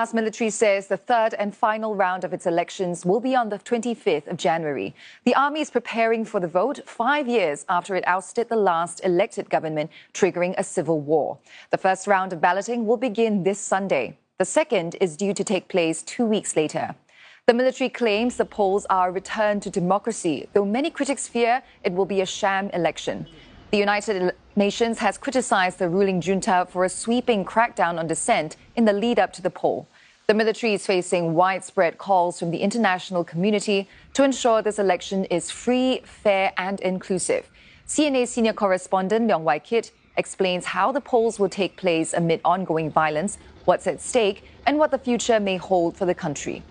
Myanmar's military says the third and final round of its elections will be on the 25th of January. The army is preparing for the vote 5 years after it ousted the last elected government, triggering a civil war. The first round of balloting will begin this Sunday. The second is due to take place 2 weeks later. The military claims the polls are a return to democracy, though many critics fear it will be a sham election. The United Nations has criticized the ruling junta for a sweeping crackdown on dissent in the lead-up to the poll. The military is facing widespread calls from the international community to ensure this election is free, fair and inclusive. CNA senior correspondent Leong Wai Kit explains how the polls will take place amid ongoing violence, what's at stake and what the future may hold for the country.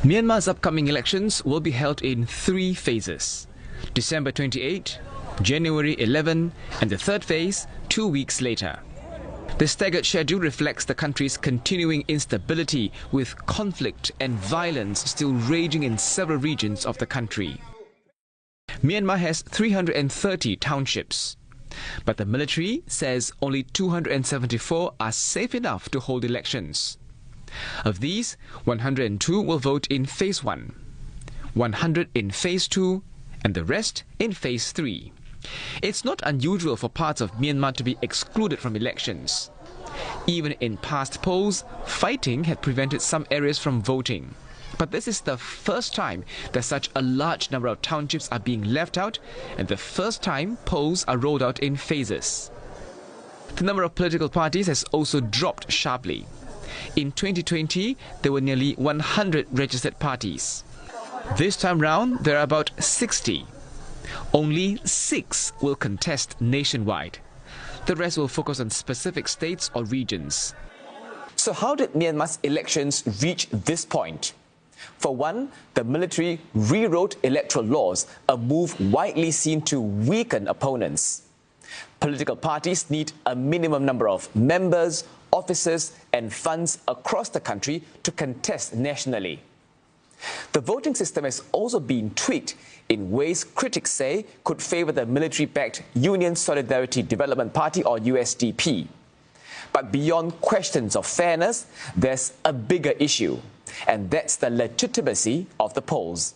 Myanmar's upcoming elections will be held in 3 phases. December 28, January 11 and the third phase 2 weeks later. The staggered schedule reflects the country's continuing instability, with conflict and violence still raging in several regions of the country. Myanmar has 330 townships, but the military says only 274 are safe enough to hold elections. Of these, 102 will vote in Phase 1, 100 in Phase 2, and the rest in Phase 3. It's not unusual for parts of Myanmar to be excluded from elections. Even in past polls, fighting had prevented some areas from voting. But this is the first time that such a large number of townships are being left out, and the first time polls are rolled out in phases. The number of political parties has also dropped sharply. In 2020, there were nearly 100 registered parties. This time round, there are about 60. Only 6 will contest nationwide. The rest will focus on specific states or regions. So how did Myanmar's elections reach this point? For one, the military rewrote electoral laws, a move widely seen to weaken opponents. Political parties need a minimum number of members, officers and funds across the country to contest nationally. The voting system has also been tweaked in ways critics say could favour the military-backed Union Solidarity Development Party, or USDP. But beyond questions of fairness, there's a bigger issue, and that's the legitimacy of the polls.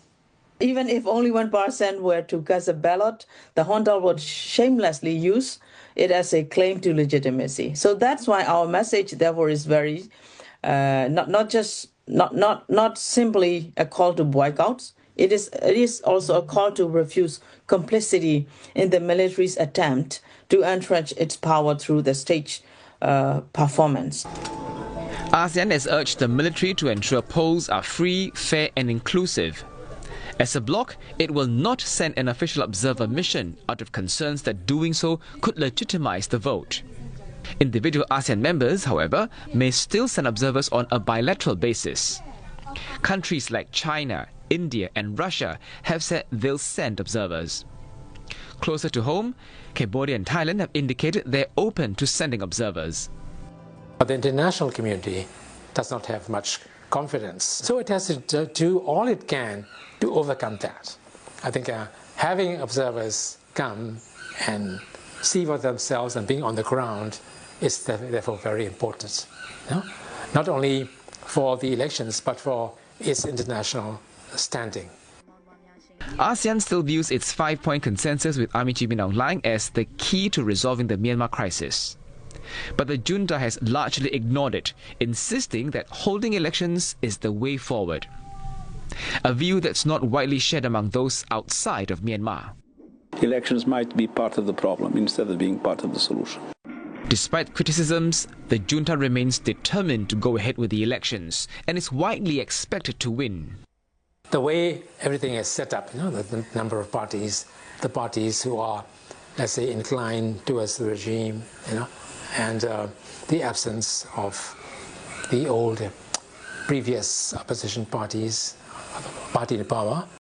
Even if only 1% were to cast a ballot, the junta would shamelessly use it as a claim to legitimacy. So that's why our message, therefore, is very not simply a call to boycotts. It is also a call to refuse complicity in the military's attempt to entrench its power through the stage performance. ASEAN has urged the military to ensure polls are free, fair and inclusive. As a bloc, it will not send an official observer mission out of concerns that doing so could legitimize the vote. Individual ASEAN members, however, may still send observers on a bilateral basis. Countries like China, India and Russia have said they'll send observers. Closer to home, Cambodia and Thailand have indicated they're open to sending observers. But the international community does not have much confidence, so it has to do all it can to overcome that. I think having observers come and see for themselves and being on the ground is therefore very important. Not only for the elections, but for its international standing. ASEAN still views its 5-point consensus with Army Chief Min Aung Hlaing as the key to resolving the Myanmar crisis. But the junta has largely ignored it, insisting that holding elections is the way forward. A view that's not widely shared among those outside of Myanmar. Elections might be part of the problem instead of being part of the solution. Despite criticisms, the junta remains determined to go ahead with the elections and is widely expected to win. The way everything is set up, the number of parties, the parties who are, let's say, inclined towards the regime, and the absence of the old previous opposition parties, party in power,